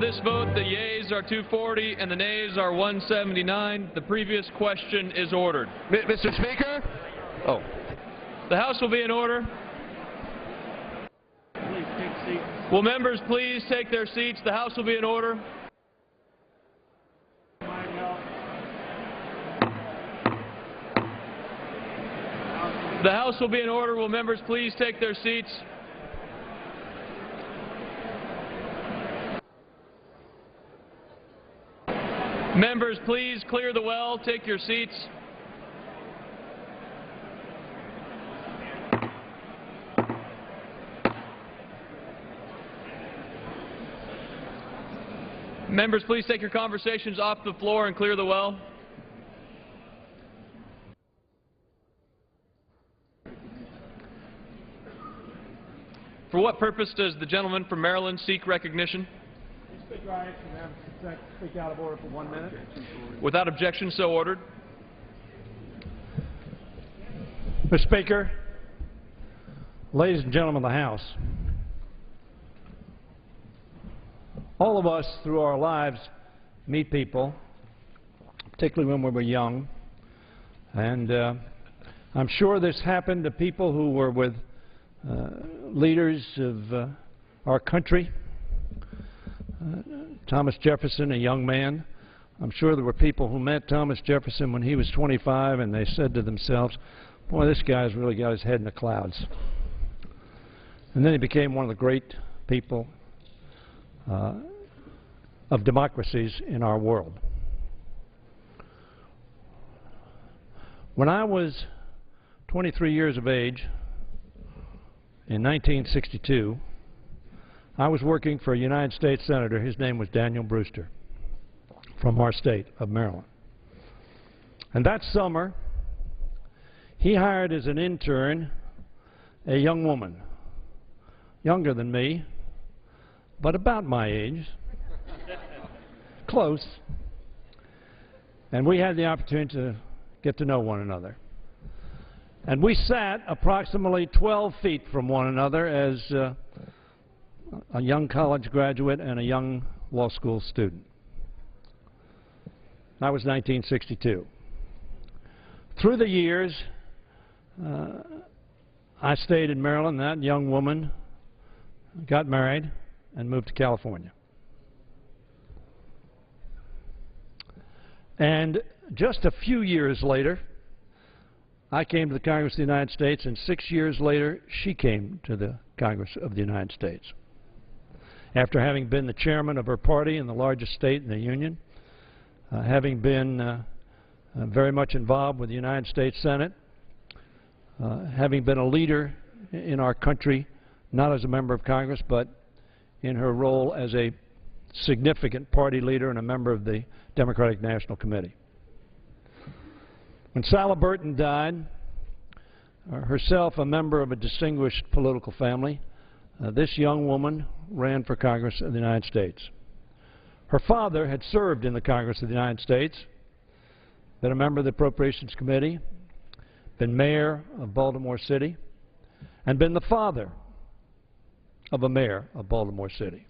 this vote, the yeas are 240 and the nays are 179. The previous question is ordered. Mr. Speaker? Oh. The House will be in order. Please take seats. Will members please take their seats? The House will be in order. The House will be in order. Will members please take their seats? Members, please clear the well. Take your seats. Members, please take your conversations off the floor and clear the well. For what purpose does the gentleman from Maryland seek recognition? Speaker, I ask you to speak out of order for 1 minute. Without objection, so ordered. Mr. Speaker, ladies and gentlemen of the House, all of us through our lives meet people, particularly when we were young, and I'm sure this happened to people who were with leaders of our country. Thomas Jefferson, a young man. I'm sure there were people who met Thomas Jefferson when he was 25 and they said to themselves, boy, this guy's really got his head in the clouds. And then he became one of the great people of democracies in our world. When I was 23 years of age, in 1962, I was working for a United States Senator. His name was Daniel Brewster, from our state of Maryland. And that summer, he hired as an intern a young woman, younger than me, but about my age, close. And we had the opportunity to get to know one another. And we sat approximately 12 feet from one another as a young college graduate and a young law school student. That was 1962. Through the years, I stayed in Maryland. That young woman got married and moved to California. And just a few years later, I came to the Congress of the United States, and 6 years later, she came to the Congress of the United States. After having been the chairman of her party in the largest state in the Union, having been very much involved with the United States Senate, having been a leader in our country, not as a member of Congress, but in her role as a significant party leader and a member of the Democratic National Committee. When Sally Burton died, herself a member of a distinguished political family, this young woman ran for Congress of the United States. Her father had served in the Congress of the United States, been a member of the Appropriations Committee, been mayor of Baltimore City, and been the father of a mayor of Baltimore City.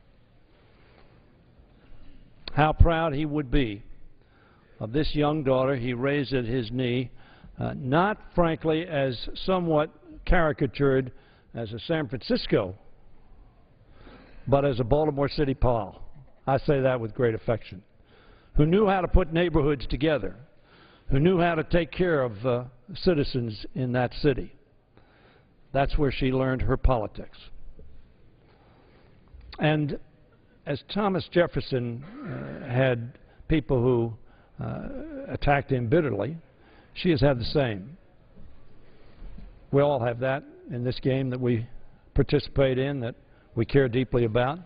How proud he would be of this young daughter he raised at his knee, not, frankly, as somewhat caricatured as a San Francisco, but as a Baltimore City pal. I say that with great affection. Who knew how to put neighborhoods together, who knew how to take care of citizens in that city. That's where she learned her politics. And as Thomas Jefferson had people who attacked him bitterly, she has had the same. We all have that in this game that we participate in, that we care deeply about.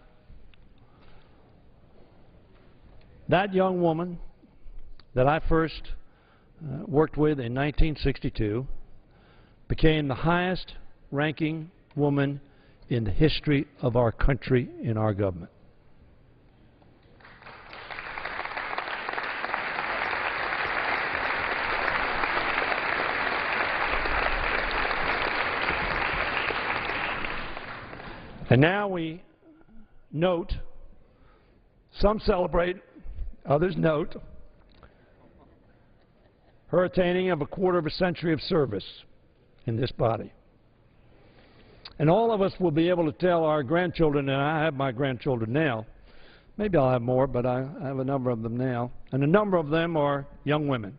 That young woman that I first worked with in 1962 became the highest ranking woman in the history of our country in our government. And now we note Some celebrate, others note her attaining of a quarter of a century of service in this body. And all of us will be able to tell our grandchildren, and I have my grandchildren now, maybe I'll have more, but I have a number of them now, and a number of them are young women.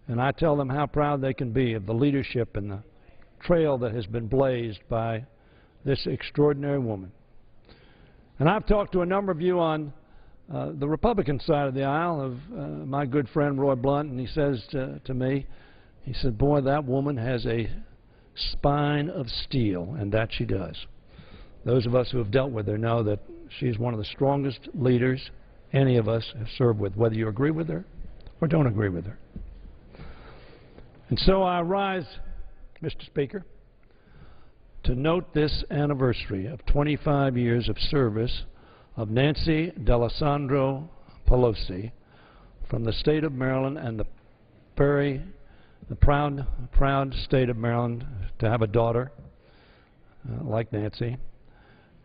And I tell them how proud they can be of the leadership and the trail that has been blazed by this extraordinary woman. And I've talked to a number of you on the Republican side of the aisle, of my good friend Roy Blunt, and he says to me, he said, boy, that woman has a spine of steel, and that she does. Those of us who have dealt with her know that she's one of the strongest leaders any of us have served with, whether you agree with her or don't agree with her. And so I rise, Mr. Speaker, to note this anniversary of 25 years of service of Nancy D'Alessandro Pelosi from the state of Maryland and the proud state of Maryland to have a daughter like Nancy,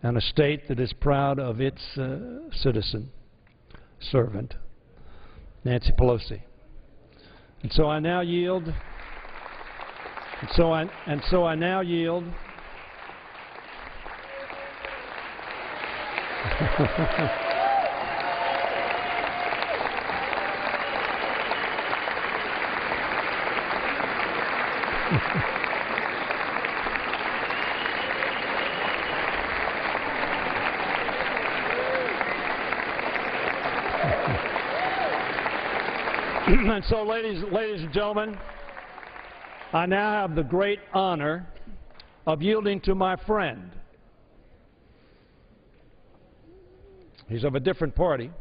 and a state that is proud of its citizen, servant, Nancy Pelosi. And so I now yield. And so I now yield. And so, ladies and gentlemen, I now have the great honor of yielding to my friend. He's of a different party,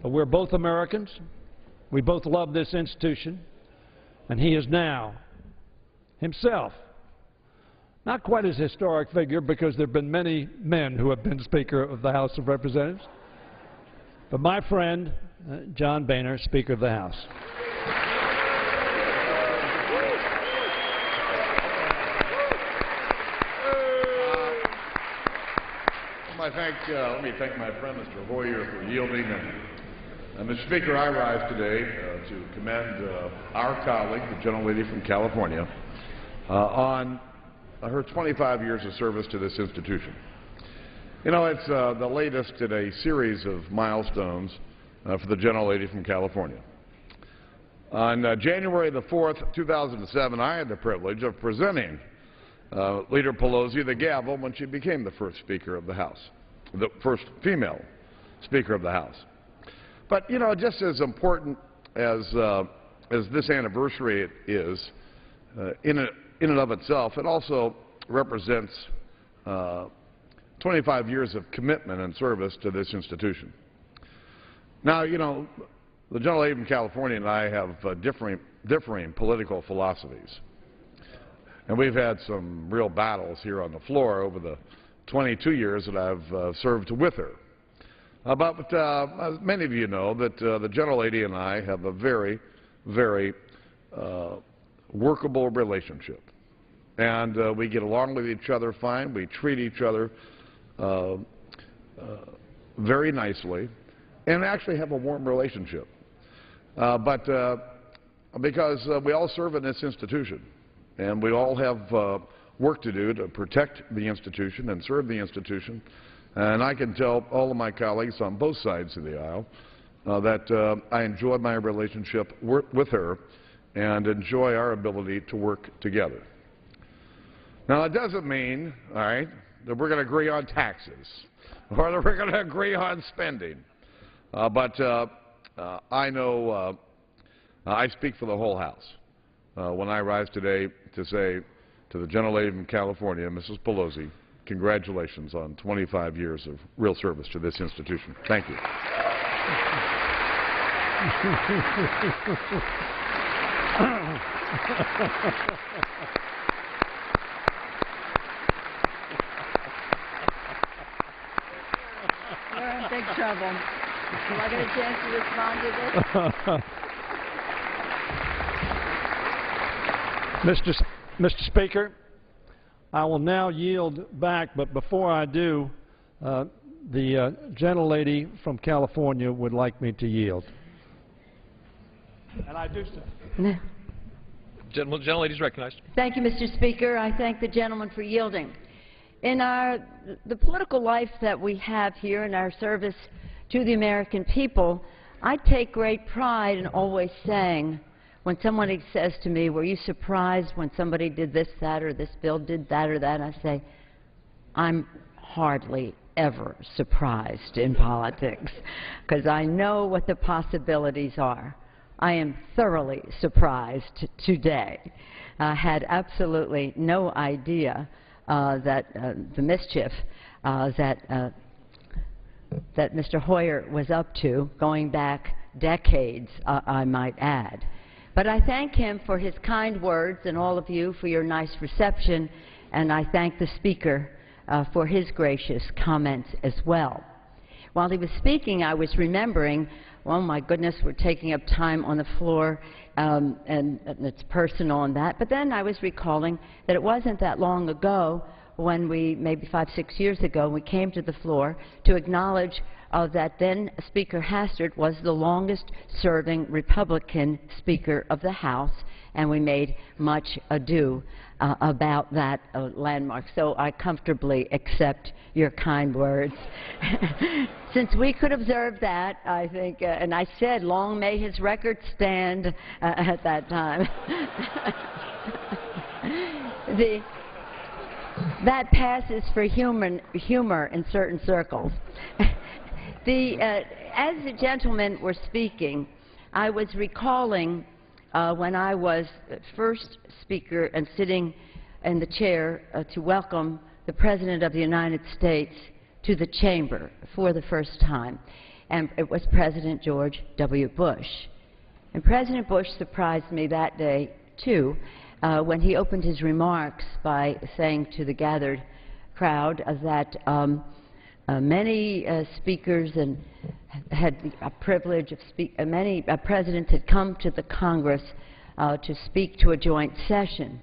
but we're both Americans. We both love this institution, and he is now himself not quite as historic figure, because there have been many men who have been Speaker of the House of Representatives, but my friend John Boehner, Speaker of the House. Let me thank my friend, Mr. Hoyer, for yielding. And Mr. Speaker, I rise today to commend our colleague, the gentlelady from California, on her 25 years of service to this institution. You know, it's the latest in a series of milestones for the gentlelady from California. On January the 4th, 2007, I had the privilege of presenting Leader Pelosi the gavel when she became the first Speaker of the House, the first female Speaker of the House. But, you know, just as important as this anniversary is in and of itself, it also represents 25 years of commitment and service to this institution. Now, you know, the gentlelady from California and I have differing political philosophies. And we've had some real battles here on the floor over the 22 years that I've served with her. But as many of you know, that the gentlelady and I have a very, very workable relationship. And we get along with each other fine. We treat each other very nicely and actually have a warm relationship. Because we all serve in this institution, and we all have work to do to protect the institution and serve the institution. And I can tell all of my colleagues on both sides of the aisle that I enjoy my relationship with her and enjoy our ability to work together. Now, it doesn't mean, all right, that we're going to agree on taxes or that we're going to agree on spending. But I know I speak for the whole House when I rise today to say to the gentlelady from California, Mrs. Pelosi, congratulations on 25 years of real service to this institution. Thank you. We're in big trouble. Do I get a chance to respond to this? Mr. Speaker, I will now yield back, but before I do, the gentlelady from California would like me to yield. And I do so. Gentlelady is recognized. Thank you, Mr. Speaker. I thank the gentleman for yielding. In the political life that we have here in our service to the American people, I take great pride in always saying, when somebody says to me, were you surprised when somebody did this, that, or this bill did that or that, I say, I'm hardly ever surprised in politics, because I know what the possibilities are. I am thoroughly surprised today. I had absolutely no idea that the mischief that Mr. Hoyer was up to, going back decades, I might add. But I thank him for his kind words and all of you for your nice reception, and I thank the Speaker for his gracious comments as well. While he was speaking, I was remembering, oh my goodness, we're taking up time on the floor, and it's personal and that, but then I was recalling that it wasn't that long ago when we, maybe 5, 6 years ago, we came to the floor to acknowledge that then Speaker Hastert was the longest-serving Republican Speaker of the House, and we made much ado about that landmark. So I comfortably accept your kind words. Since we could observe that, I think, and I said, long may his record stand at that time. That passes for humor in certain circles. As the gentlemen were speaking, I was recalling when I was first Speaker and sitting in the chair to welcome the President of the United States to the chamber for the first time. And it was President George W. Bush. And President Bush surprised me that day, too, when he opened his remarks by saying to the gathered crowd that many speakers and had the privilege of many presidents had come to the Congress to speak to a joint session,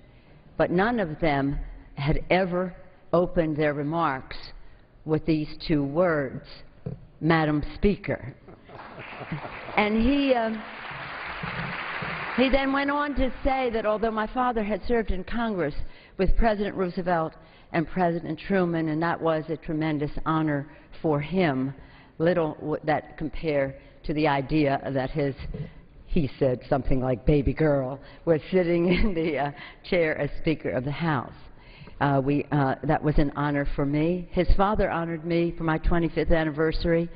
but none of them had ever opened their remarks with these two words, Madam Speaker. And he then went on to say that although my father had served in Congress with President Roosevelt and President Truman, and that was a tremendous honor for him, little would that compare to the idea that he said something like baby girl, was sitting in the chair as Speaker of the House. That was an honor for me. His father honored me for my 25th anniversary,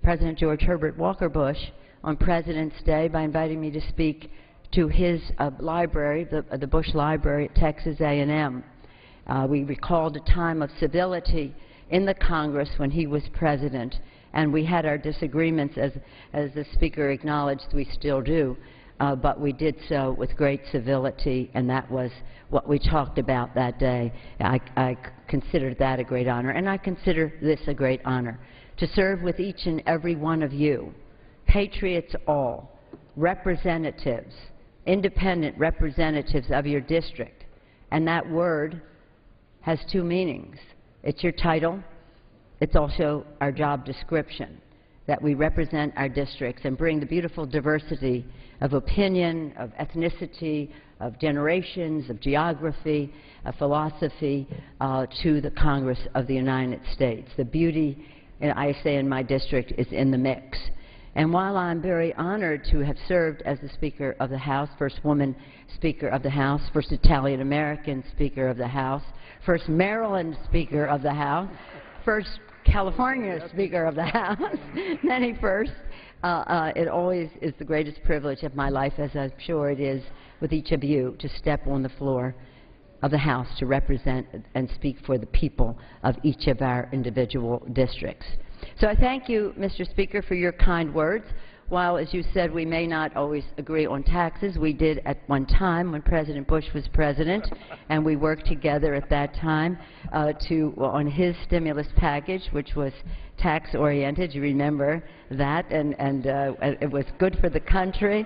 President George Herbert Walker Bush, on President's Day by inviting me to speak to his library, the Bush Library at Texas A&M. We recalled a time of civility in the Congress when he was President, and we had our disagreements, as the Speaker acknowledged we still do, but we did so with great civility, and that was what we talked about that day. I considered that a great honor, and I consider this a great honor, to serve with each and every one of you, patriots all, representatives, independent representatives of your district. And that word has two meanings. It's your title. It's also our job description, that we represent our districts and bring the beautiful diversity of opinion, of ethnicity, of generations, of geography, of philosophy to the Congress of the United States. The beauty, I say in my district, is in the mix. And while I'm very honored to have served as the Speaker of the House, first woman Speaker of the House, first Italian-American Speaker of the House, first Maryland Speaker of the House, first California Speaker of the House, many firsts, it always is the greatest privilege of my life, as I'm sure it is with each of you, to step on the floor of the House to represent and speak for the people of each of our individual districts. So I thank you, Mr. Speaker, for your kind words. While, as you said, we may not always agree on taxes, we did at one time when President Bush was president, and we worked together at that time on his stimulus package, which was tax-oriented. You remember that, and it was good for the country,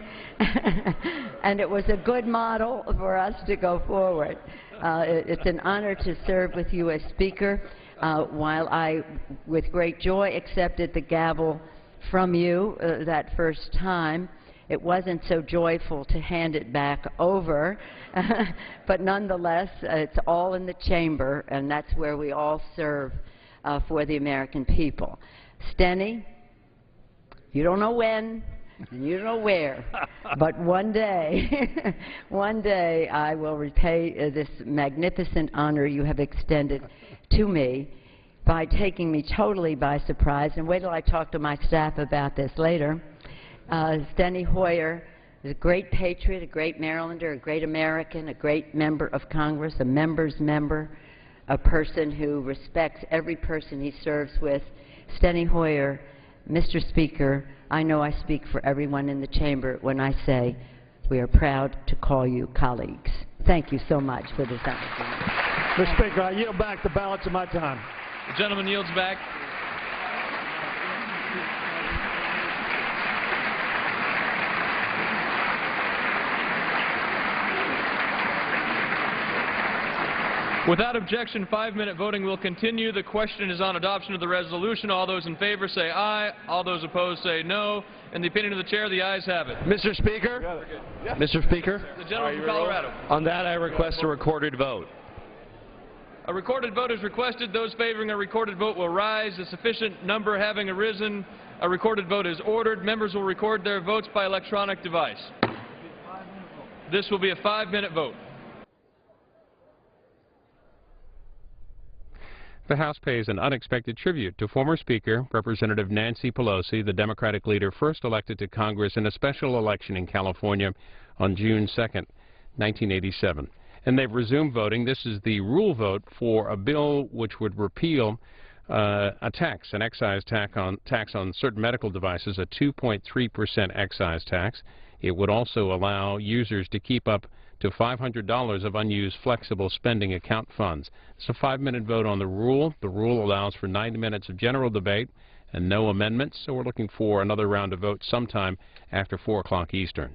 and it was a good model for us to go forward. It's an honor to serve with you as Speaker. While I, with great joy, accepted the gavel from you that first time, it wasn't so joyful to hand it back over, but nonetheless, it's all in the chamber, and that's where we all serve for the American people. Steny, you don't know when, and you don't know where, but one day, one day I will repay this magnificent honor you have extended to me by taking me totally by surprise. And wait till I talk to my staff about this later. Steny Hoyer is a great patriot, a great Marylander, a great American, a great member of Congress, a member's member, a person who respects every person he serves with. Steny Hoyer, Mr. Speaker, I know I speak for everyone in the chamber when I say we are proud to call you colleagues. Thank you so much for this opportunity. Mr. Speaker, I yield back the balance of my time. The gentleman yields back. Without objection, 5-minute voting will continue. The question is on adoption of the resolution. All those in favor say aye. All those opposed say no. In the opinion of the chair, the ayes have it. Mr. Speaker? Mr. Speaker? The gentleman from Colorado. On that, I request a recorded vote. A recorded vote is requested. Those favoring a recorded vote will rise. A sufficient number having arisen, a recorded vote is ordered. Members will record their votes by electronic device. This will be a 5-minute vote. The House pays an unexpected tribute to former Speaker Representative Nancy Pelosi, the Democratic leader first elected to Congress in a special election in California on June 2nd, 1987. And they've resumed voting. This is the rule vote for a bill which would repeal a tax, an excise tax on certain medical devices, a 2.3% excise tax. It would also allow users to keep up to $500 of unused flexible spending account funds. It's a 5-minute vote on the rule. The rule allows for 90 minutes of general debate and no amendments, so we're looking for another round of votes sometime after 4 o'clock Eastern.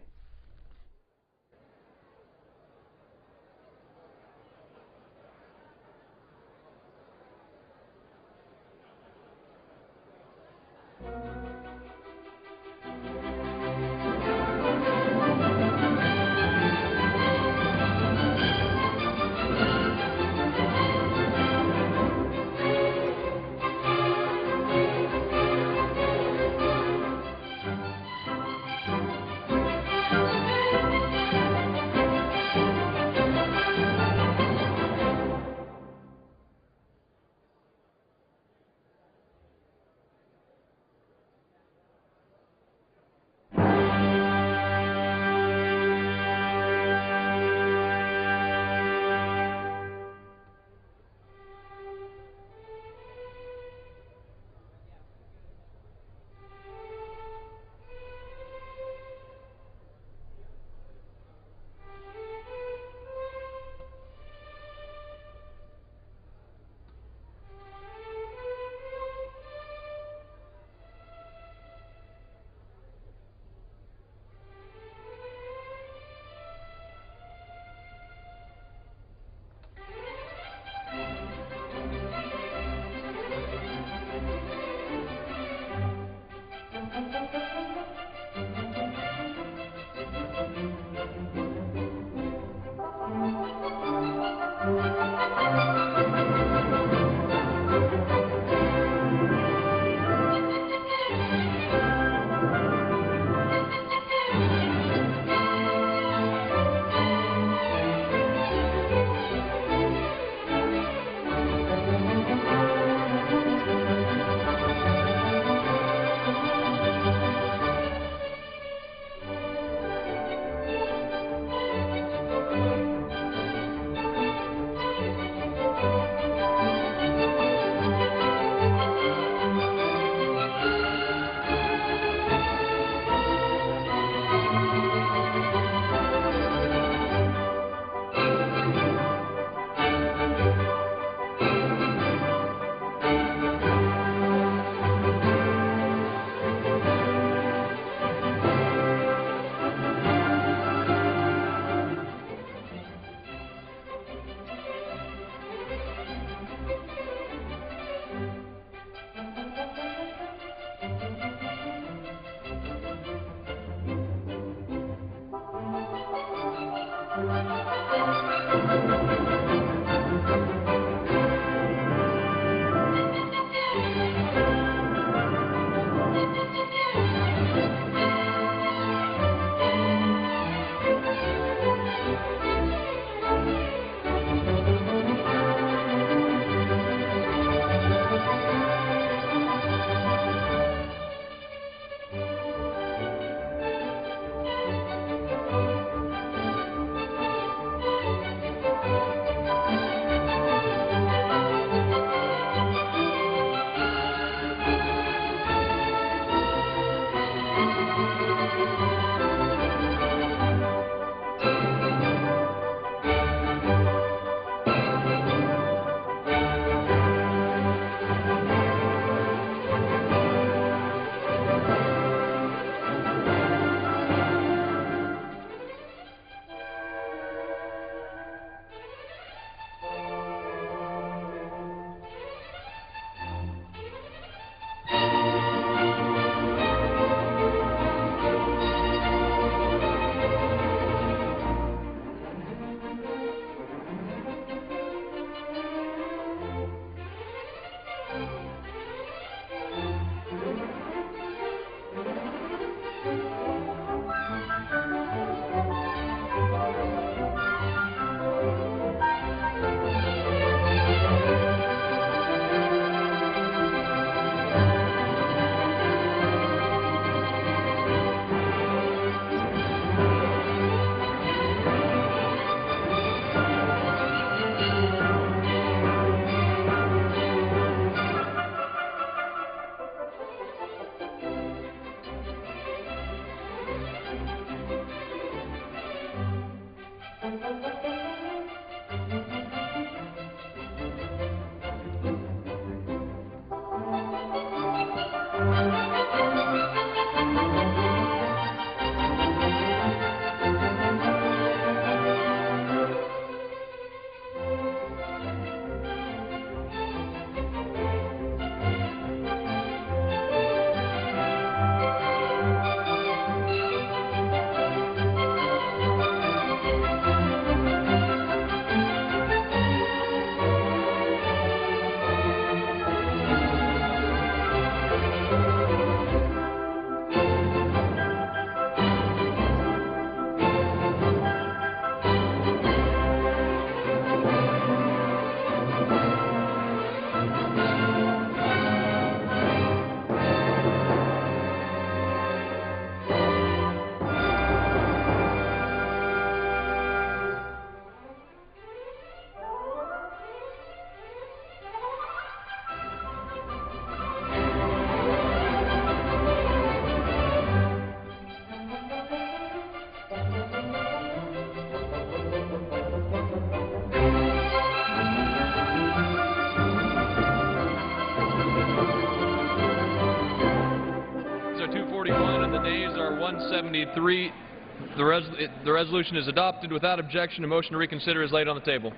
173. The resolution is adopted without objection. A motion to reconsider is laid on the table.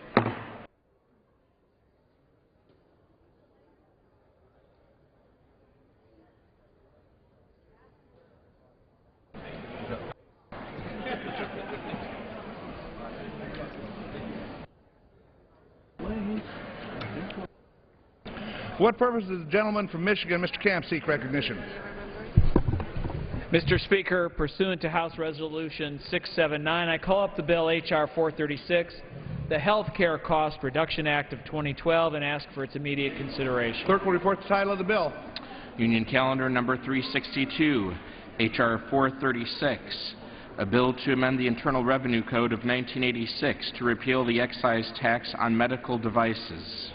For what purpose does the gentleman from Michigan, Mr. Camp, seek recognition? Mr. Speaker, pursuant to House Resolution 679, I call up the bill H.R. 436, the Health Care Cost Reduction Act of 2012, and ask for its immediate consideration. Clerk will report the title of the bill. Union Calendar number 362, H.R. 436, a bill to amend the Internal Revenue Code of 1986 to repeal the excise tax on medical devices.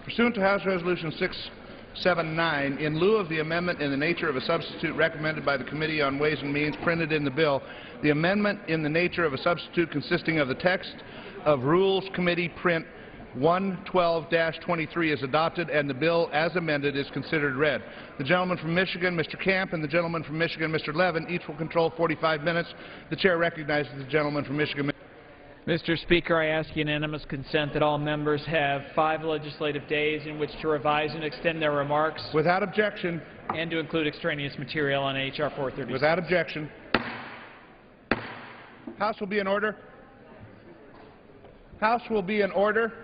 Pursuant to House Resolution 679, in lieu of the amendment in the nature of a substitute recommended by the Committee on Ways and Means printed in the bill, the amendment in the nature of a substitute consisting of the text of Rules Committee Print 112-23 is adopted, and the bill as amended is considered read. The gentleman from Michigan, Mr. Camp, and the gentleman from Michigan, Mr. Levin, each will control 45 minutes. The Chair recognizes the gentleman from Michigan. Mr. Speaker, I ask unanimous consent that all members have 5 legislative days in which to revise and extend their remarks. Without objection. And to include extraneous material on H.R. 436. Without objection. House will be in order. House will be in order.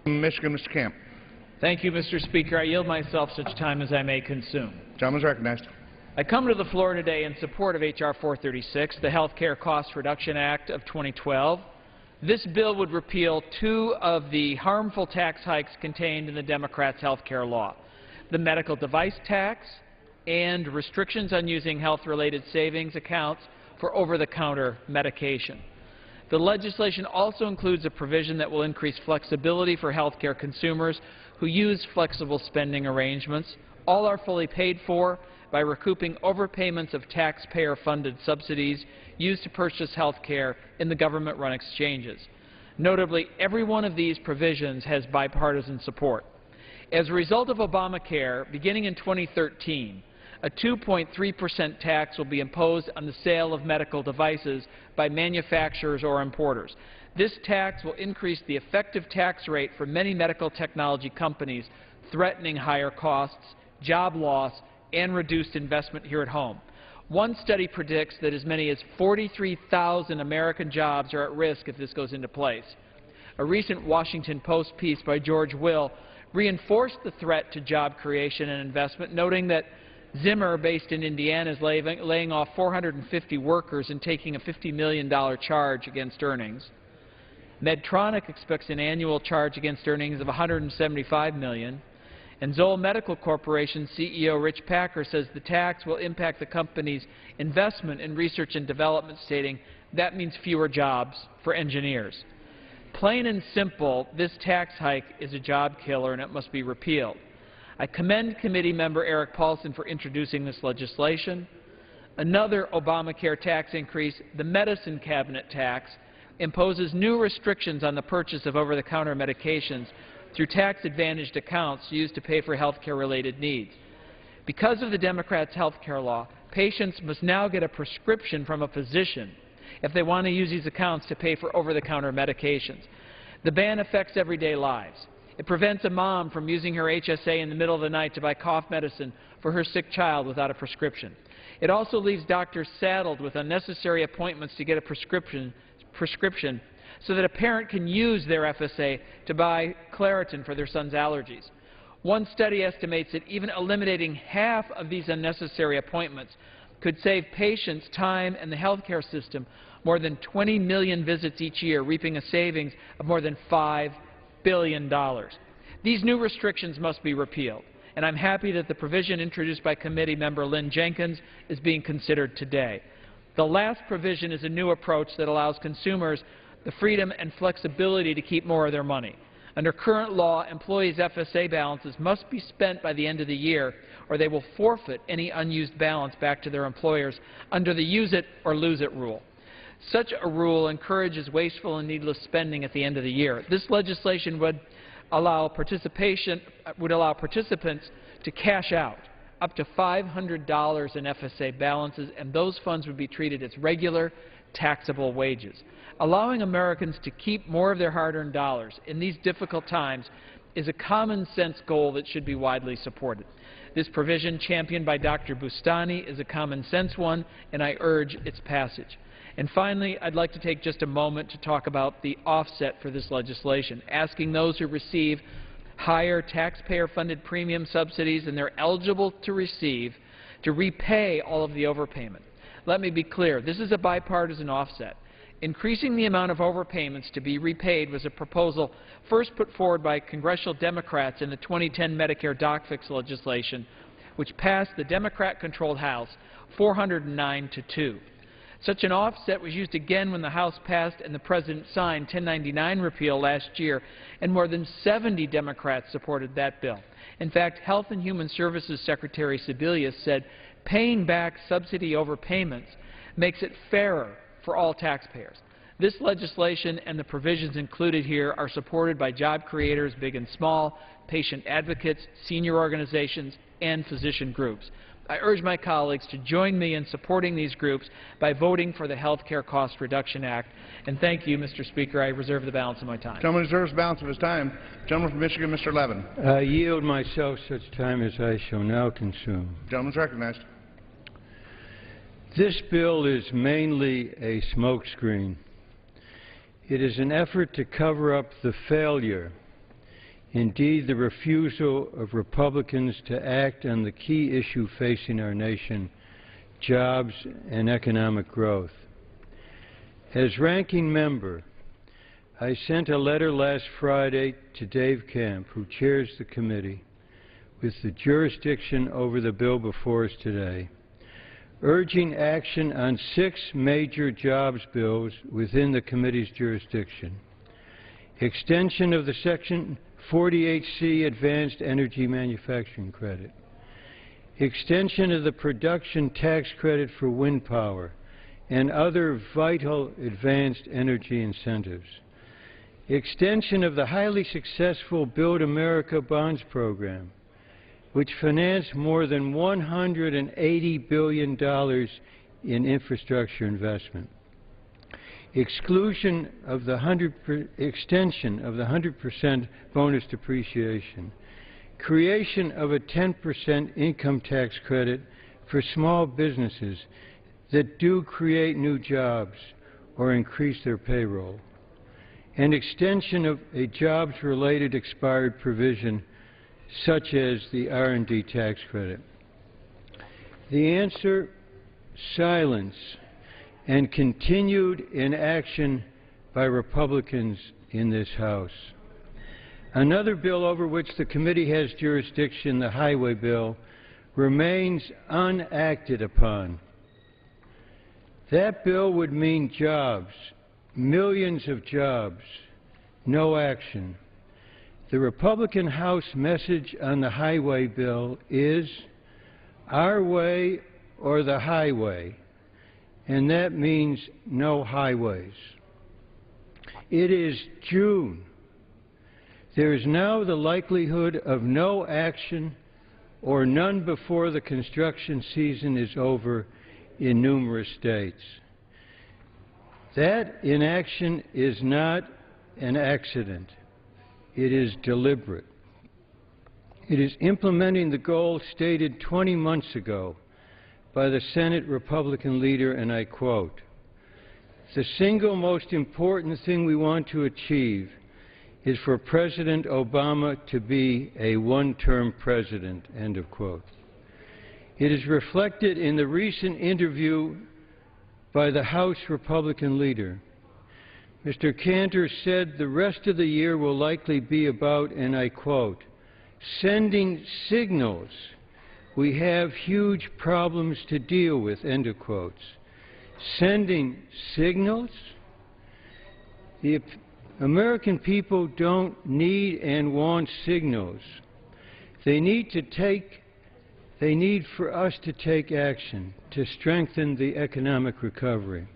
Michigan, Mr. Camp. Thank you, Mr. Speaker. I yield myself such time as I may consume. Gentleman is recognized. I come to the floor today in support of H.R. 436, the Health Care Cost Reduction Act of 2012. This bill would repeal 2 of the harmful tax hikes contained in the Democrats' health care law, the medical device tax and restrictions on using health-related savings accounts for over-the-counter medication. The legislation also includes a provision that will increase flexibility for health care consumers who use flexible spending arrangements. All are fully paid for by recouping overpayments of taxpayer-funded subsidies used to purchase health care in the government-run exchanges. Notably, every one of these provisions has bipartisan support. As a result of Obamacare, beginning in 2013, a 2.3% tax will be imposed on the sale of medical devices by manufacturers or importers. This tax will increase the effective tax rate for many medical technology companies, threatening higher costs, job loss, and reduced investment here at home. One study predicts that as many as 43,000 American jobs are at risk if this goes into place. A recent Washington Post piece by George Will reinforced the threat to job creation and investment, noting that Zimmer, based in Indiana, is laying off 450 workers and taking a $50 million charge against earnings. Medtronic expects an annual charge against earnings of $175 million. And Zoll Medical Corporation CEO Rich Packer says the tax will impact the company's investment in research and development, stating that means fewer jobs for engineers. Plain and simple, this tax hike is a job killer and it must be repealed. I commend committee member Eric Paulson for introducing this legislation. Another Obamacare tax increase, the medicine cabinet tax, imposes new restrictions on the purchase of over-the-counter medications through tax-advantaged accounts used to pay for health care-related needs. Because of the Democrats' health care law, patients must now get a prescription from a physician if they want to use these accounts to pay for over-the-counter medications. The ban affects everyday lives. It prevents a mom from using her HSA in the middle of the night to buy cough medicine for her sick child without a prescription. It also leaves doctors saddled with unnecessary appointments to get a prescription so that a parent can use their FSA to buy Claritin for their son's allergies. One study estimates that even eliminating half of these unnecessary appointments could save patients time and the healthcare system more than 20 million visits each year, reaping a savings of more than $5 billion. These new restrictions must be repealed, and I'm happy that the provision introduced by committee member Lynn Jenkins is being considered today. The last provision is a new approach that allows consumers the freedom and flexibility to keep more of their money. Under current law, employees' FSA balances must be spent by the end of the year, or they will forfeit any unused balance back to their employers under the use it or lose it rule. Such a rule encourages wasteful and needless spending at the end of the year. This legislation would allow participants to cash out up to $500 in FSA balances, and those funds would be treated as regular taxable wages. Allowing Americans to keep more of their hard-earned dollars in these difficult times is a common-sense goal that should be widely supported. This provision, championed by Dr. Bustani, is a common-sense one, and I urge its passage. And finally, I'd like to take just a moment to talk about the offset for this legislation, asking those who receive higher taxpayer-funded premium subsidies and they're eligible to receive to repay all of the overpayment. Let me be clear, this is a bipartisan offset. Increasing the amount of overpayments to be repaid was a proposal first put forward by congressional Democrats in the 2010 Medicare doc fix legislation, which passed the Democrat-controlled House 409-2. Such an offset was used again when the House passed and the President signed 1099 repeal last year, and more than 70 Democrats supported that bill. In fact, Health and Human Services Secretary Sebelius said paying back subsidy overpayments makes it fairer for all taxpayers. This legislation and the provisions included here are supported by job creators, big and small, patient advocates, senior organizations, and physician groups. I urge my colleagues to join me in supporting these groups by voting for the Health Care Cost Reduction Act. And thank you, Mr. Speaker. I reserve the balance of my time. Gentleman reserves the balance of his time. Gentleman from Michigan, Mr. Levin. I yield myself such time as I shall now consume. Gentleman's recognized. This bill is mainly a smokescreen. It is an effort to cover up the failure, indeed the refusal of Republicans to act on the key issue facing our nation, jobs and economic growth. As ranking member, I sent a letter last Friday to Dave Camp, who chairs the committee, with the jurisdiction over the bill before us today, urging action on 6 major jobs bills within the committee's jurisdiction. Extension of the Section 48C Advanced Energy Manufacturing Credit. Extension of the production tax credit for wind power and other vital advanced energy incentives. Extension of the highly successful Build America Bonds program, which financed more than $180 billion in infrastructure investment. Exclusion of the extension of the 100% bonus depreciation. Creation of a 10% income tax credit for small businesses that do create new jobs or increase their payroll. And extension of a jobs-related expired provision such as the R&D tax credit. The answer, silence and continued inaction by Republicans in this House. Another bill over which the committee has jurisdiction, the highway bill, remains unacted upon. That bill would mean jobs, millions of jobs, no action. The Republican House message on the highway bill is our way or the highway, and that means no highways. It is June. There is now the likelihood of no action or none before the construction season is over in numerous states. That inaction is not an accident. It is deliberate. It is implementing the goal stated 20 months ago by the Senate Republican leader, and I quote, "The single most important thing we want to achieve is for President Obama to be a one-term president," end of quote. It is reflected in the recent interview by the House Republican leader. Mr. Cantor said the rest of the year will likely be about, and I quote, "sending signals we have huge problems to deal with," end of quotes. Sending signals? The American people don't need and want signals. They need for us to take action to strengthen the economic recovery.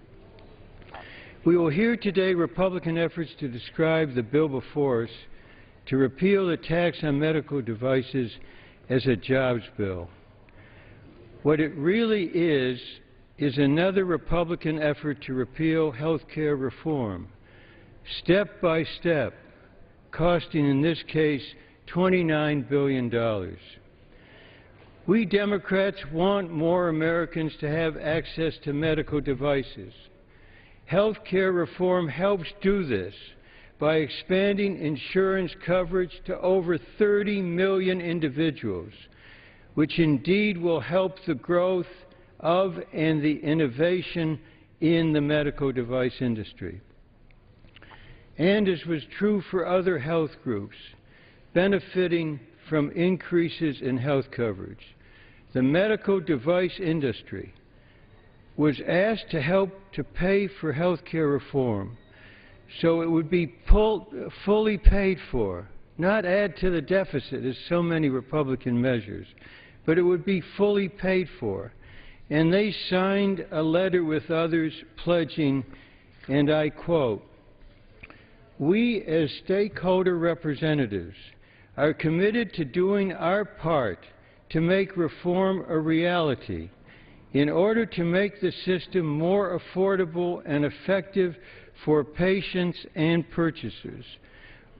We will hear today Republican efforts to describe the bill before us to repeal the tax on medical devices as a jobs bill. What it really is another Republican effort to repeal health care reform, step by step, costing in this case $29 billion. We Democrats want more Americans to have access to medical devices. Health care reform helps do this by expanding insurance coverage to over 30 million individuals, which indeed will help the growth of and the innovation in the medical device industry. And as was true for other health groups benefiting from increases in health coverage, the medical device industry was asked to help to pay for health care reform so it would be fully paid for, not add to the deficit as so many Republican measures, but it would be fully paid for. And they signed a letter with others pledging, and I quote, "We as stakeholder representatives are committed to doing our part to make reform a reality in order to make the system more affordable and effective for patients and purchasers.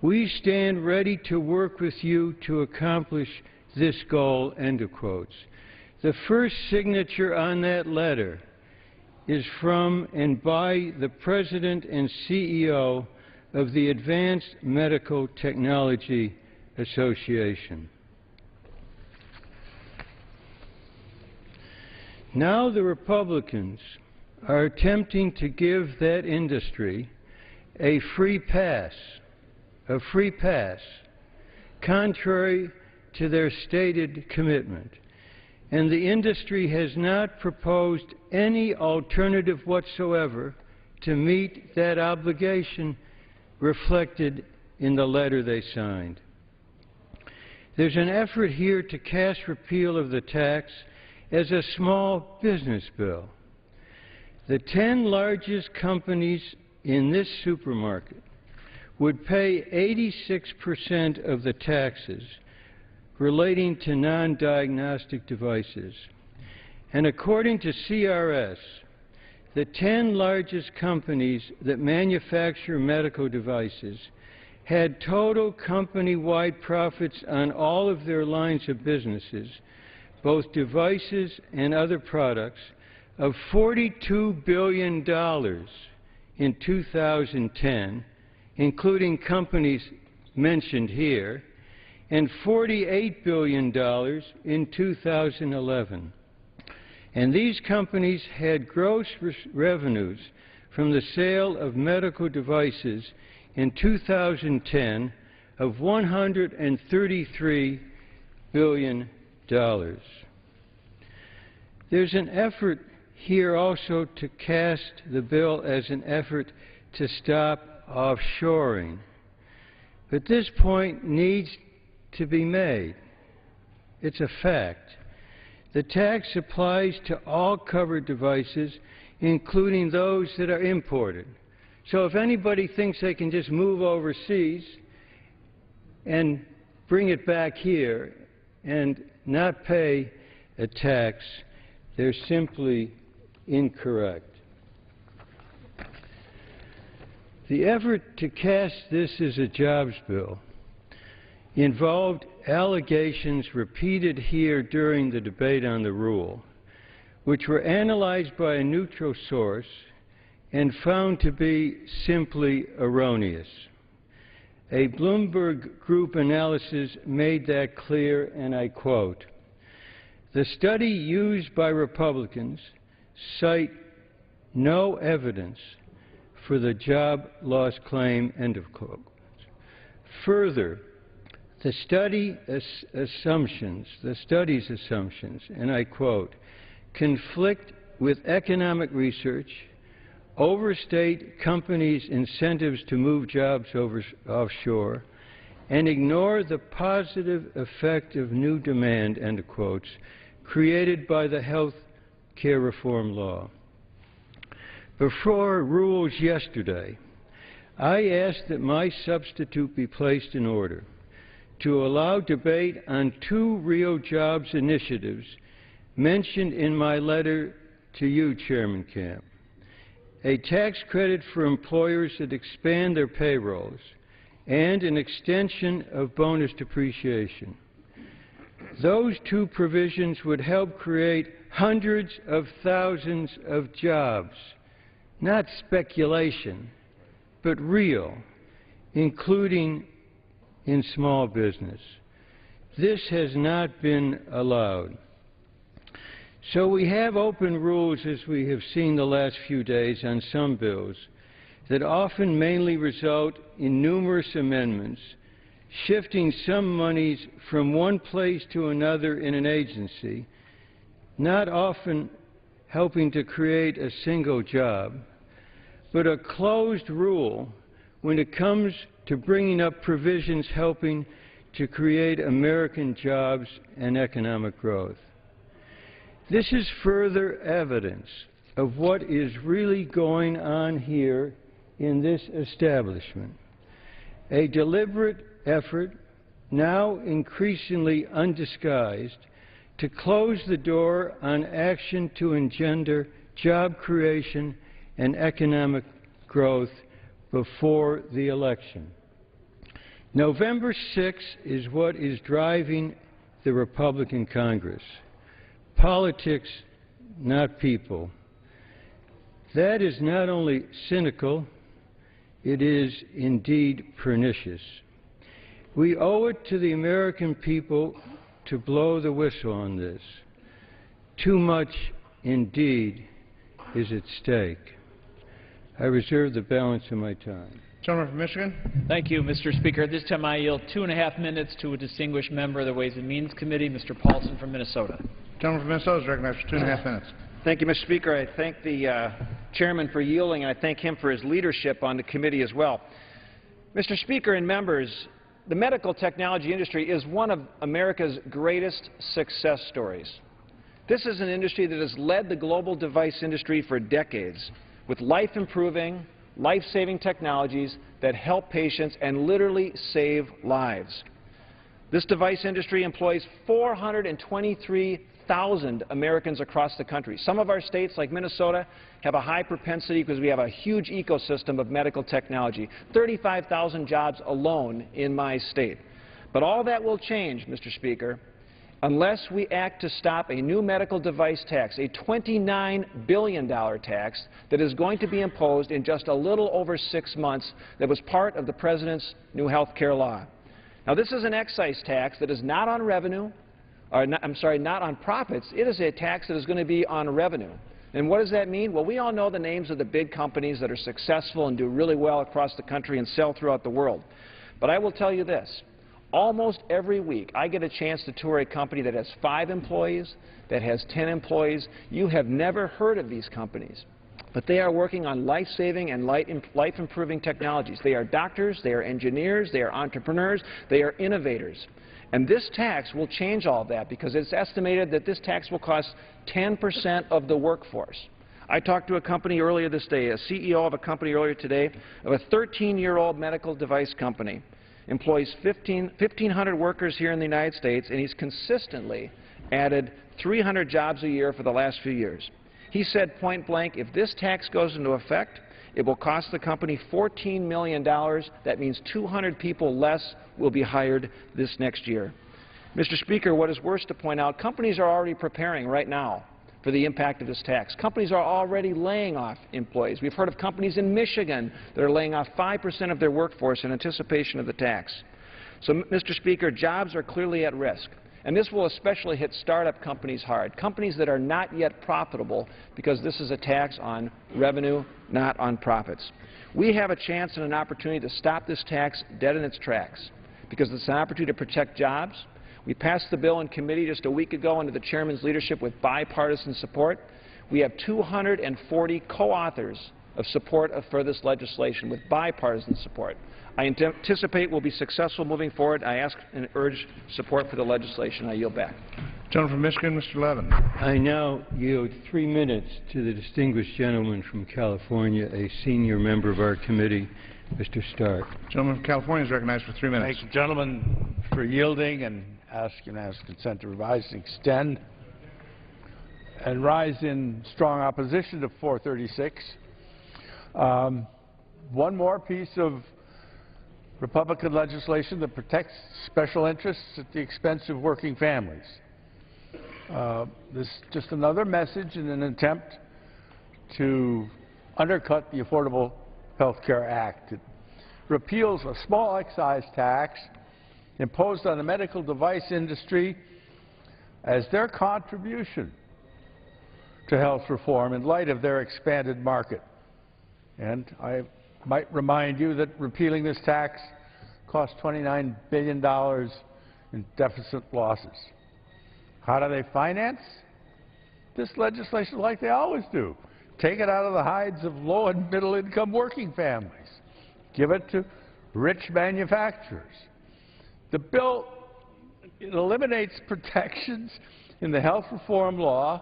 We stand ready to work with you to accomplish this goal," end of quotes. The first signature on that letter is from and by the President and CEO of the Advanced Medical Technology Association. Now the Republicans are attempting to give that industry a free pass, contrary to their stated commitment. And the industry has not proposed any alternative whatsoever to meet that obligation reflected in the letter they signed. There's an effort here to cast repeal of the tax as a small business bill. The 10 largest companies in this supermarket would pay 86% of the taxes relating to non-diagnostic devices. And according to CRS, the 10 largest companies that manufacture medical devices had total company-wide profits on all of their lines of businesses, both devices and other products, of $42 billion in 2010, including companies mentioned here, and $48 billion in 2011. And these companies had gross revenues from the sale of medical devices in 2010 of $133 billion. There's an effort here also to cast the bill as an effort to stop offshoring. But this point needs to be made. It's a fact. The tax applies to all covered devices, including those that are imported. So if anybody thinks they can just move overseas and bring it back here and not pay a tax, they're simply incorrect. The effort to cast this as a jobs bill involved allegations repeated here during the debate on the rule, which were analyzed by a neutral source and found to be simply erroneous. A Bloomberg Group analysis made that clear, and I quote, "The study used by Republicans cite no evidence for the job loss claim," end of quote. Further, the study's assumptions, and I quote, "conflict with economic research, overstate companies' incentives to move jobs offshore, and ignore the positive effect of new demand," end of quotes, created by the health care reform law. Before rules yesterday, I asked that my substitute be placed in order to allow debate on two real jobs initiatives mentioned in my letter to you, Chairman Camp. A tax credit for employers that expand their payrolls and an extension of bonus depreciation. Those two provisions would help create hundreds of thousands of jobs, not speculation, but real, including in small business. This has not been allowed. So we have open rules, as we have seen the last few days on some bills, that often mainly result in numerous amendments, shifting some monies from one place to another in an agency, not often helping to create a single job, but a closed rule when it comes to bringing up provisions helping to create American jobs and economic growth. This is further evidence of what is really going on here in this establishment. A deliberate effort, now increasingly undisguised, to close the door on action to engender job creation and economic growth before the election. November 6th is what is driving the Republican Congress. Politics, not people. That is not only cynical, it is indeed pernicious. We owe it to the American people to blow the whistle on this. Too much, indeed, is at stake. I reserve the balance of my time. Gentleman from Michigan. Thank you, Mr. Speaker. At this time, I yield 2.5 minutes to a distinguished member of the Ways and Means Committee, Mr. Paulson from Minnesota. Gentleman from Minnesota is recognized for 2.5 minutes. Thank you, Mr. Speaker. I thank the chairman for yielding, and I thank him for his leadership on the committee as well. Mr. Speaker and members, the medical technology industry is one of America's greatest success stories. This is an industry that has led the global device industry for decades, with life-improving, life-saving technologies that help patients and literally save lives. This device industry employs 423,000 Americans across the country. Some of our states, like Minnesota, have a high propensity because we have a huge ecosystem of medical technology, 35,000 jobs alone in my state. But all that will change, Mr. Speaker, unless we act to stop a new medical device tax, a $29 billion tax that is going to be imposed in just a little over 6 months that was part of the President's new health care law. Now, this is an excise tax that is not on revenue, or not on profits. It is a tax that is going to be on revenue. And what does that mean? Well, we all know the names of the big companies that are successful and do really well across the country and sell throughout the world. But I will tell you this. Almost every week, I get a chance to tour a company that has 5 employees, that has 10 employees. You have never heard of these companies, but they are working on life-saving and life-improving technologies. They are doctors, they are engineers, they are entrepreneurs, they are innovators. And this tax will change all of that because it's estimated that this tax will cost 10% of the workforce. I talked to a company earlier this day, a CEO of a company earlier today, of a 13-year-old medical device company. Employs 1,500 workers here in the United States, and he's consistently added 300 jobs a year for the last few years. He said point blank, if this tax goes into effect, it will cost the company $14 million. That means 200 people less will be hired this next year. Mr. Speaker, what is worse to point out, companies are already preparing right now for the impact of this tax. Companies are already laying off employees. We've heard of companies in Michigan that are laying off 5% of their workforce in anticipation of the tax. So, Mr. Speaker, jobs are clearly at risk. And this will especially hit startup companies hard, companies that are not yet profitable because this is a tax on revenue, not on profits. We have a chance and an opportunity to stop this tax dead in its tracks because it's an opportunity to protect jobs. We passed the bill in committee just a week ago under the chairman's leadership with bipartisan support. We have 240 co-authors of support for this legislation with bipartisan support. I anticipate we'll be successful moving forward. I ask and urge support for the legislation. I yield back. Gentleman from Michigan, Mr. Levin. I now yield 3 minutes to the distinguished gentleman from California, a senior member of our committee, Mr. Stark. Gentleman from California is recognized for 3 minutes. Thank you, gentlemen, for yielding and ask unanimous consent to revise and extend and rise in strong opposition to 436. One more piece of Republican legislation that protects special interests at the expense of working families. This is just another message in an attempt to undercut the Affordable Health Care Act. It repeals a small excise tax imposed on the medical device industry as their contribution to health reform in light of their expanded market. And I might remind you that repealing this tax cost $29 billion in deficit losses. How do they finance this legislation? Like they always do. Take it out of the hides of low and middle income working families. Give it to rich manufacturers. The bill eliminates protections in the health reform law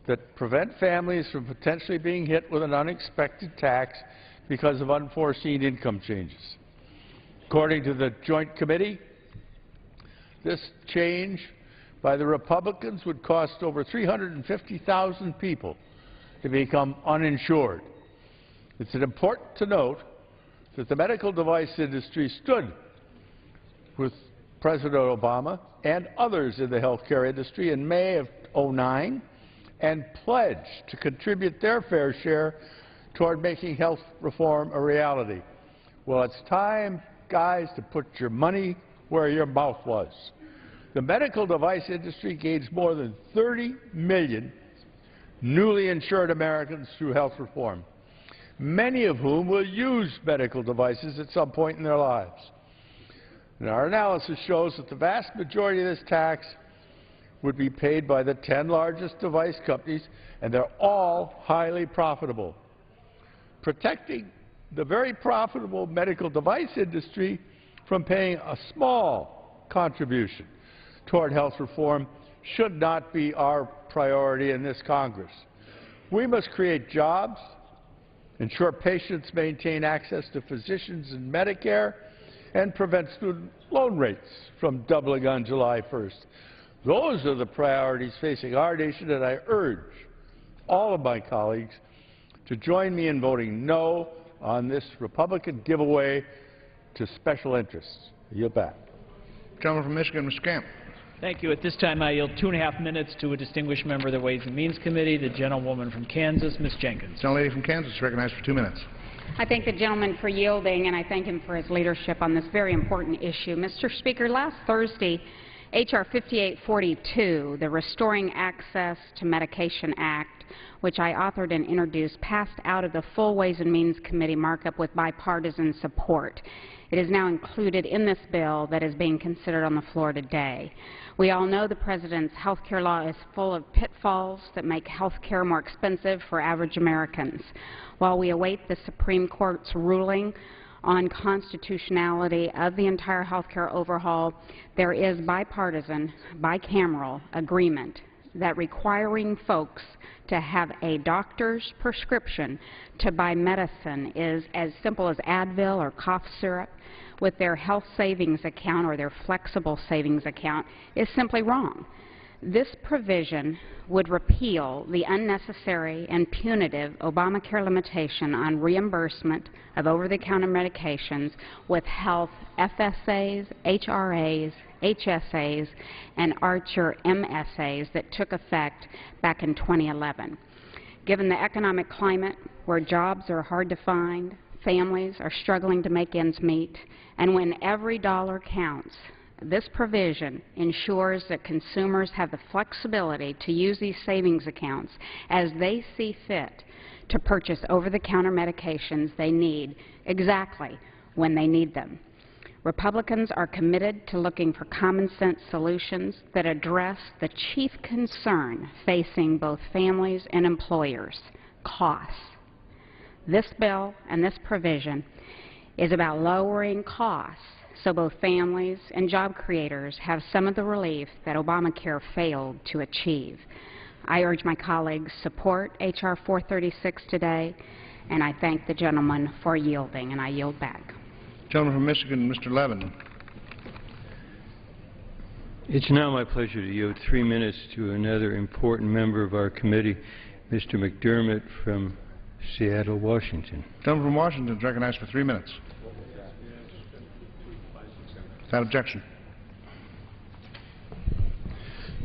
that prevent families from potentially being hit with an unexpected tax because of unforeseen income changes. According to the Joint Committee, this change by the Republicans would cost over 350,000 people to become uninsured. It's important to note that the medical device industry stood with President Obama and others in the healthcare industry in May of 2009 and pledged to contribute their fair share toward making health reform a reality. Well, it's time, guys, to put your money where your mouth was. The medical device industry gains more than 30 million newly insured Americans through health reform, many of whom will use medical devices at some point in their lives. And our analysis shows that the vast majority of this tax would be paid by the 10 largest device companies, and they're all highly profitable. Protecting the very profitable medical device industry from paying a small contribution toward health reform should not be our priority in this Congress. We must create jobs, ensure patients maintain access to physicians and Medicare, and prevent student loan rates from doubling on July 1st. Those are the priorities facing our nation, and I urge all of my colleagues to join me in voting no on this Republican giveaway to special interests. I yield back. Gentleman from Michigan, Mr. Camp. Thank you. At this time, I yield 2.5 minutes to a distinguished member of the Ways and Means Committee, the gentlewoman from Kansas, Ms. Jenkins. Gentlelady from Kansas is recognized for 2 minutes. I thank the gentleman for yielding, and I thank him for his leadership on this very important issue. Mr. Speaker, last Thursday, H.R. 5842, the Restoring Access to Medication Act, which I authored and introduced, passed out of the full Ways and Means Committee markup with bipartisan support. It is now included in this bill that is being considered on the floor today. We all know the President's health care law is full of pitfalls that make health care more expensive for average Americans. While we await the Supreme Court's ruling on constitutionality of the entire health care overhaul, there is bipartisan, bicameral agreement that requiring folks to have a doctor's prescription to buy medicine is as simple as Advil or cough syrup with their health savings account or their flexible savings account is simply wrong. This provision would repeal the unnecessary and punitive Obamacare limitation on reimbursement of over-the-counter medications with health FSAs, HRAs, HSAs, and Archer MSAs that took effect back in 2011. Given the economic climate where jobs are hard to find, families are struggling to make ends meet, and when every dollar counts, this provision ensures that consumers have the flexibility to use these savings accounts as they see fit to purchase over-the-counter medications they need exactly when they need them. Republicans are committed to looking for common-sense solutions that address the chief concern facing both families and employers, costs. This bill and this provision is about lowering costs so both families and job creators have some of the relief that Obamacare failed to achieve. I urge my colleagues support H.R. 436 today, and I thank the gentleman for yielding, and I yield back. Gentleman from Michigan, Mr. Levin. It's now my pleasure to yield 3 minutes to another important member of our committee, Mr. McDermott from Seattle, Washington. Gentleman from Washington is recognized for 3 minutes. Without objection.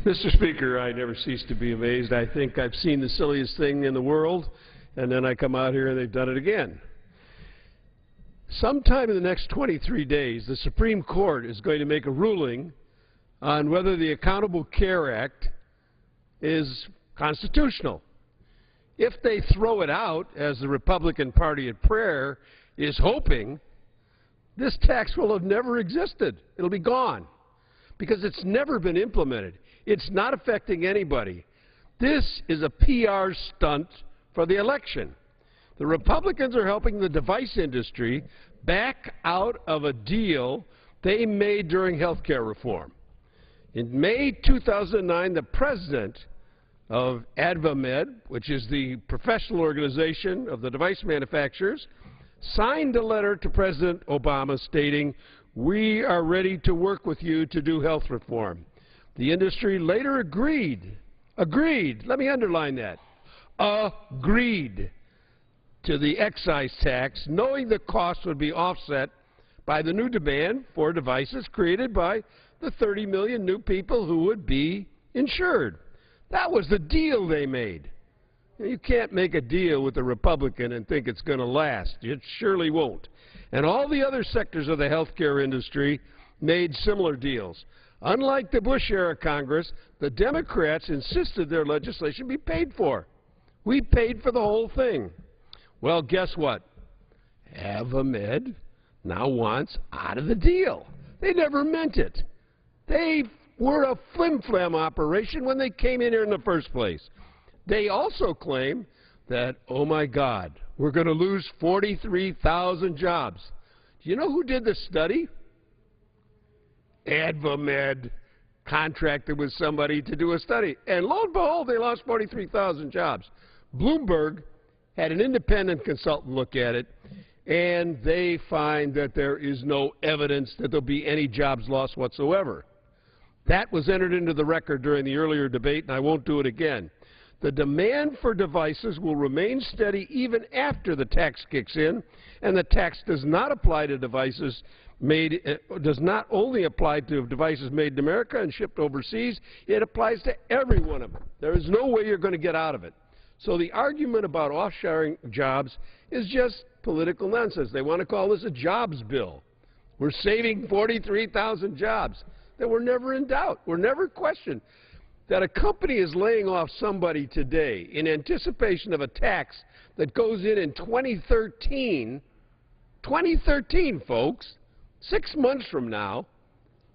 Mr. Speaker, I never cease to be amazed. I think I've seen the silliest thing in the world, and then I come out here and they've done it again. Sometime in the next 23 days, the Supreme Court is going to make a ruling on whether the Accountable Care Act is constitutional. If they throw it out, as the Republican Party at prayer is hoping, this tax will have never existed. It'll be gone because it's never been implemented. It's not affecting anybody. This is a PR stunt for the election. The Republicans are helping the device industry back out of a deal they made during health care reform. In May 2009, the president of AdvaMed, which is the professional organization of the device manufacturers, signed a letter to President Obama stating, "We are ready to work with you to do health reform." The industry later agreed, let me underline that, agreed to the excise tax, knowing the cost would be offset by the new demand for devices created by the 30 million new people who would be insured. That was the deal they made. You can't make a deal with a Republican and think it's going to last. It surely won't. And all the other sectors of the healthcare industry made similar deals. Unlike the Bush-era Congress, the Democrats insisted their legislation be paid for. We paid for the whole thing. Well, guess what? AdvaMed now wants out of the deal. They never meant it. They were a flim-flam operation when they came in here in the first place. They also claim that, oh my God, we're going to lose 43,000 jobs. Do you know who did the study? AdvaMed contracted with somebody to do a study. And lo and behold, they lost 43,000 jobs. Bloomberg had an independent consultant look at it, and they find that there is no evidence that there'll be any jobs lost whatsoever. That was entered into the record during the earlier debate, and I won't do it again. The demand for devices will remain steady even after the tax kicks in, and the tax does not apply to devices made, does not only apply to devices made in America and shipped overseas, it applies to every one of them. There is no way you're going to get out of it. So the argument about offshoring jobs is just political nonsense. They want to call this a jobs bill. We're saving 43,000 jobs that were never in doubt, were never questioned. That a company is laying off somebody today in anticipation of a tax that goes in 2013, folks, 6 months from now,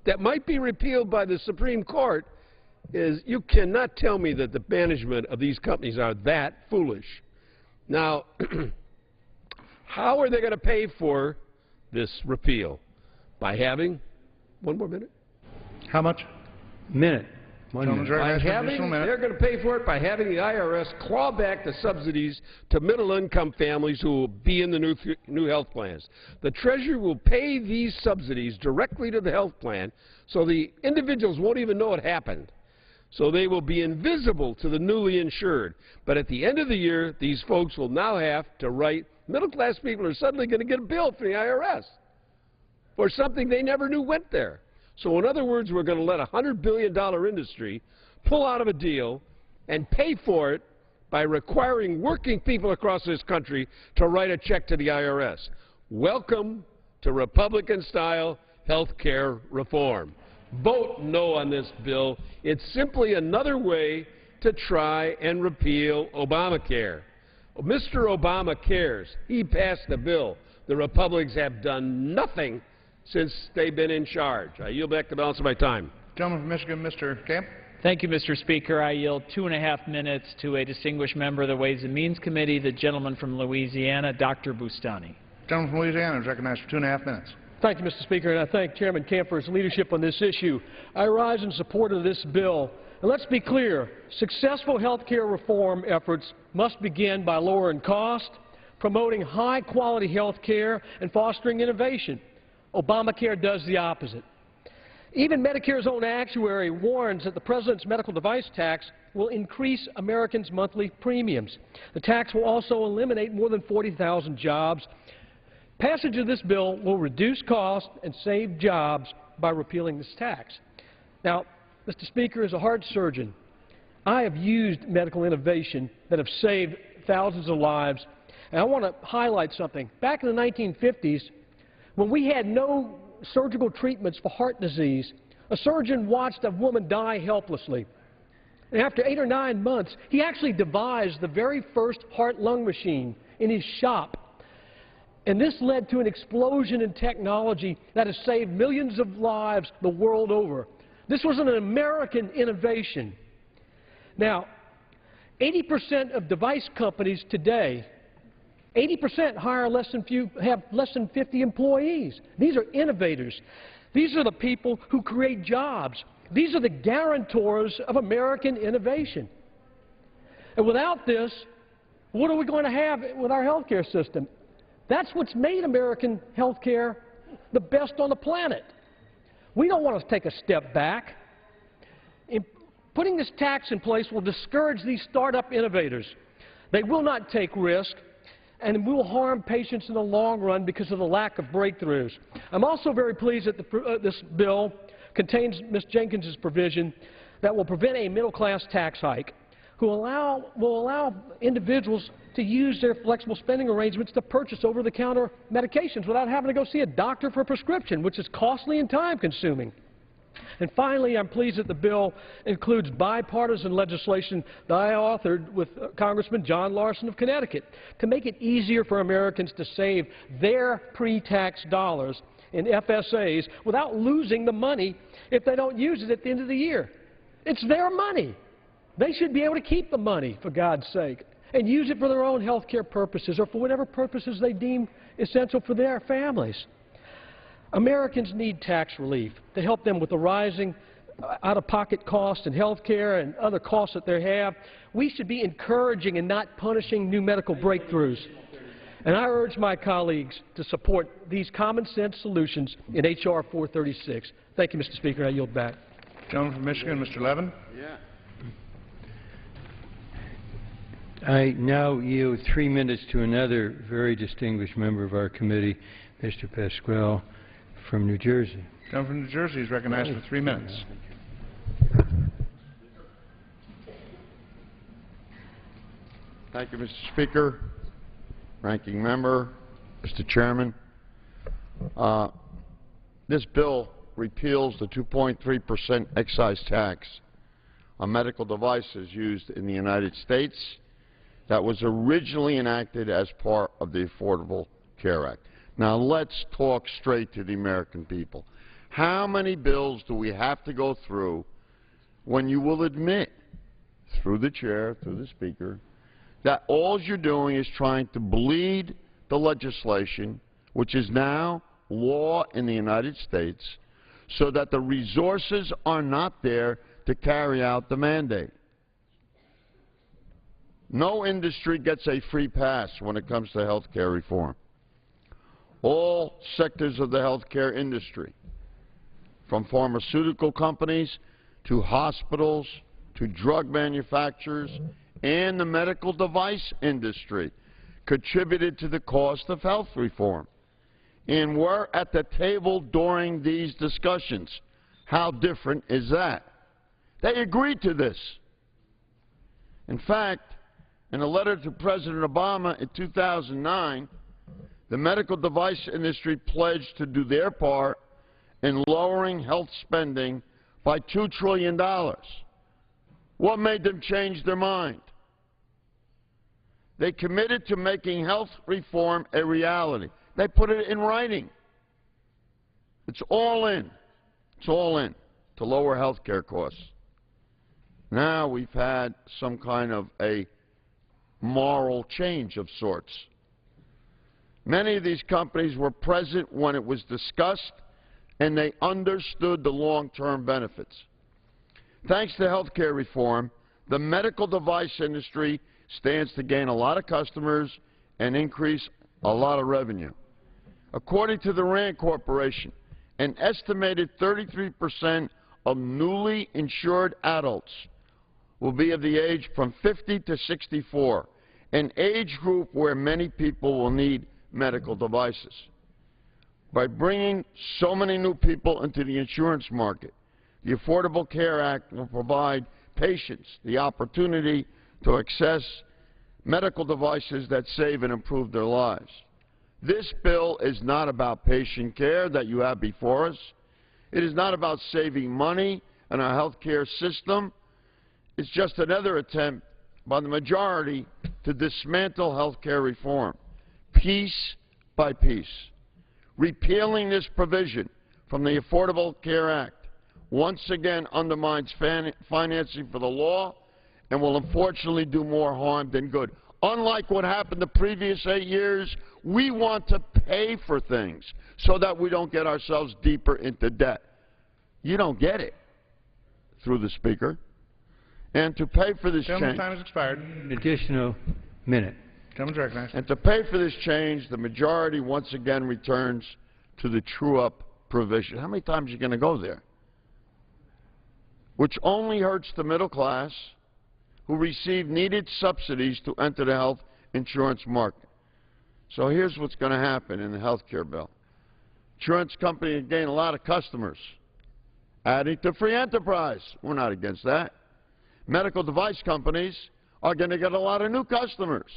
that might be repealed by the Supreme Court, is you cannot tell me that the management of these companies are that foolish. Now, how are they going to pay for this repeal? By having, one more minute? How much? Minute. They're going to pay for it by having the IRS claw back the subsidies to middle-income families who will be in the new health plans. The Treasury will pay these subsidies directly to the health plan, so the individuals won't even know it happened. So they will be invisible to the newly insured. But at the end of the year, these folks will now have to write, middle-class people are suddenly going to get a bill from the IRS for something they never knew went there. So in other words, we're going to let a $100 billion industry pull out of a deal and pay for it by requiring working people across this country to write a check to the IRS. Welcome to Republican-style health care reform. Vote no on this bill. It's simply another way to try and repeal Obamacare. Mr. Obama cares. He passed the bill. The Republicans have done nothing since they've been in charge. I yield back the balance of my time. Gentleman from Michigan, Mr. Camp. Thank you, Mr. Speaker. I yield 2.5 minutes to a distinguished member of the Ways and Means Committee, the gentleman from Louisiana, Dr. Bustani. Gentleman from Louisiana is recognized for 2.5 minutes. Thank you, Mr. Speaker, and I thank Chairman Camp for his leadership on this issue. I rise in support of this bill. And let's be clear, successful health care reform efforts must begin by lowering cost, promoting high-quality health care, and fostering innovation. Obamacare does the opposite. Even Medicare's own actuary warns that the President's medical device tax will increase Americans' monthly premiums. The tax will also eliminate more than 40,000 jobs. Passage of this bill will reduce costs and save jobs by repealing this tax. Now, Mr. Speaker, as a heart surgeon, I have used medical innovation that have saved thousands of lives, and I want to highlight something. Back in the 1950s, when we had no surgical treatments for heart disease, a surgeon watched a woman die helplessly. And after 8 or 9 months, he actually devised the very first heart-lung machine in his shop. And this led to an explosion in technology that has saved millions of lives the world over. This was an American innovation. Now, 80% of device companies today, 80% have less than 50 employees. These are innovators. These are the people who create jobs. These are the guarantors of American innovation. And without this, what are we going to have with our health care system? That's what's made American health care the best on the planet. We don't want to take a step back. Putting this tax in place will discourage these startup innovators. They will not take risk, and will harm patients in the long run because of the lack of breakthroughs. I'm also very pleased that this bill contains Ms. Jenkins's provision that will prevent a middle-class tax hike, will allow individuals to use their flexible spending arrangements to purchase over-the-counter medications without having to go see a doctor for a prescription, which is costly and time-consuming. And finally, I'm pleased that the bill includes bipartisan legislation that I authored with Congressman John Larson of Connecticut to make it easier for Americans to save their pre-tax dollars in FSAs without losing the money if they don't use it at the end of the year. It's their money. They should be able to keep the money, for God's sake, and use it for their own health care purposes or for whatever purposes they deem essential for their families. Americans need tax relief to help them with the rising out-of-pocket costs in health care and other costs that they have. We should be encouraging and not punishing new medical breakthroughs. And I urge my colleagues to support these common-sense solutions in H.R. 436. Thank you, Mr. Speaker. I yield back. Gentleman from Michigan, Mr. Levin. Yeah. I now yield 3 minutes to another very distinguished member of our committee, Mr. Pasquale from New Jersey. Gentleman from New Jersey is recognized for 3 minutes. Thank you, Mr. Speaker, Ranking Member, Mr. Chairman. This bill repeals the 2.3% excise tax on medical devices used in the United States that was originally enacted as part of the Affordable Care Act. Now, let's talk straight to the American people. How many bills do we have to go through when you will admit, through the chair, through the speaker, that all you're doing is trying to bleed the legislation, which is now law in the United States, so that the resources are not there to carry out the mandate? No industry gets a free pass when it comes to health care reform. All sectors of the health care industry, from pharmaceutical companies to hospitals to drug manufacturers and the medical device industry, contributed to the cost of health reform and were at the table during these discussions. How different is that? They agreed to this. In fact, in a letter to President Obama in 2009, the medical device industry pledged to do their part in lowering health spending by $2 trillion. What made them change their mind? They committed to making health reform a reality. They put it in writing. It's all in. It's all in to lower health care costs. Now we've had some kind of a moral change of sorts. Many of these companies were present when it was discussed, and they understood the long-term benefits. Thanks to health care reform, the medical device industry stands to gain a lot of customers and increase a lot of revenue. According to the RAND Corporation, an estimated 33% of newly insured adults will be of the age from 50 to 64, an age group where many people will need medical devices. By bringing so many new people into the insurance market, the Affordable Care Act will provide patients the opportunity to access medical devices that save and improve their lives. This bill is not about patient care that you have before us. It is not about saving money in our health care system. It's just another attempt by the majority to dismantle health care reform, piece by piece. Repealing this provision from the Affordable Care Act once again undermines financing for the law and will unfortunately do more harm than good. Unlike what happened the previous 8 years, we want to pay for things so that we don't get ourselves deeper into debt. You don't get it through the Speaker. And to pay for this Gentleman's change... time has expired. An additional minute. Gentleman's recognized. And to pay for this change, the majority once again returns to the true-up provision. How many times are you going to go there? Which only hurts the middle class who receive needed subsidies to enter the health insurance market. So here's what's going to happen in the health care bill. Insurance companies gain a lot of customers, adding to free enterprise. We're not against that. Medical device companies are going to get a lot of new customers,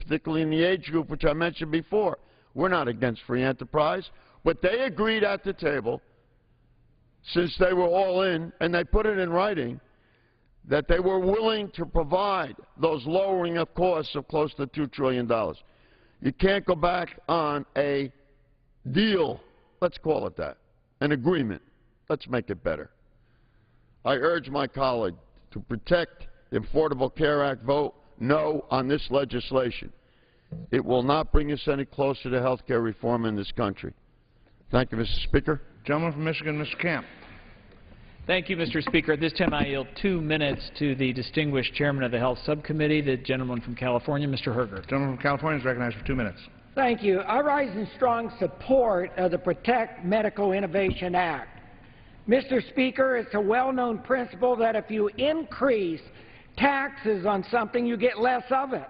particularly in the age group which I mentioned before. We're not against free enterprise, but they agreed at the table, since they were all in, and they put it in writing, that they were willing to provide those lowering of costs of close to $2 trillion. You can't go back on a deal, let's call it that, an agreement. Let's make it better. I urge my colleague to protect the Affordable Care Act, vote no on this legislation. It will not bring us any closer to health care reform in this country. Thank you, Mr. Speaker. Gentleman from Michigan, Mr. Camp. Thank you, Mr. Speaker. At this time, I yield 2 minutes to the distinguished chairman of the Health Subcommittee, the gentleman from California, Mr. Herger. Gentleman from California is recognized for 2 minutes. Thank you. I rise in strong support of the Protect Medical Innovation Act. Mr. Speaker, it's a well-known principle that if you increase taxes on something, you get less of it.